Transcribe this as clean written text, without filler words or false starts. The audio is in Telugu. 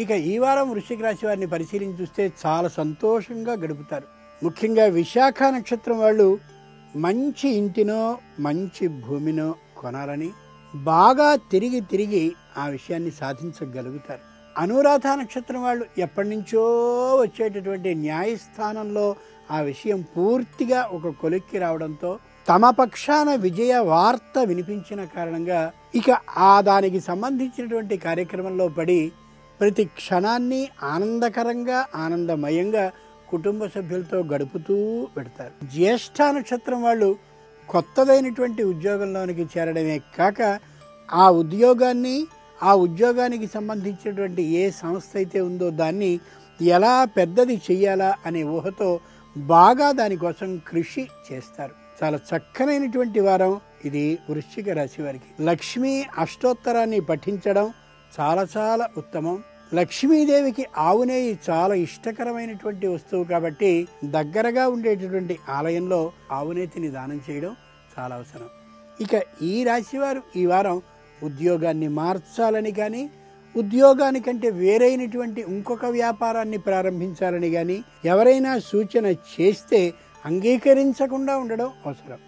ఇక ఈ వారం వృశ్చిక రాశి వారిని పరిశీలించి చూస్తే చాలా సంతోషంగా గడుపుతారు. ముఖ్యంగా విశాఖ నక్షత్రం వాళ్ళు మంచి ఇంటినో మంచి భూమినో కొనాలని బాగా తిరిగి ఆ విషయాన్ని సాధించగలుగుతారు. అనురాధ నక్షత్రం వాళ్ళు ఎప్పటి నుంచో వచ్చేటటువంటి న్యాయస్థానంలో ఆ విషయం పూర్తిగా ఒక కొలిక్కి రావడంతో తమ పక్షాన విజయ వార్త వినిపించిన కారణంగా ఇక దానికి సంబంధించినటువంటి కార్యక్రమంలో పడి ప్రతి క్షణాన్ని ఆనందకరంగా ఆనందమయంగా కుటుంబ సభ్యులతో గడుపుతూ పెడతారు. జ్యేష్ఠ నక్షత్రం వాళ్ళు కొత్తదైనటువంటి ఉద్యోగంలోనికి చేరడమే కాక ఆ ఉద్యోగానికి సంబంధించినటువంటి ఏ సంస్థ అయితే ఉందో దాన్ని ఎలా పెద్దది చెయ్యాలా అనే ఊహతో బాగా దానికోసం కృషి చేస్తారు. చాలా చక్కనైనటువంటి వారం ఇది వృశ్చిక రాశి వారికి. లక్ష్మీ అష్టోత్తరాన్ని పఠించడం చాలా చాలా ఉత్తమం. లక్ష్మీదేవికి ఆవునేయి చాలా ఇష్టకరమైనటువంటి వస్తువు కాబట్టి దగ్గరగా ఉండేటటువంటి ఆలయంలో ఆవునేతిని దానం చేయడం చాలా అవసరం. ఇక ఈ రాశి వారు ఈ వారం ఉద్యోగాన్ని మార్చాలని కానీ ఉద్యోగానికంటే వేరైనటువంటి ఇంకొక వ్యాపారాన్ని ప్రారంభించాలని కానీ ఎవరైనా సూచన చేస్తే అంగీకరించకుండా ఉండడం అవసరం.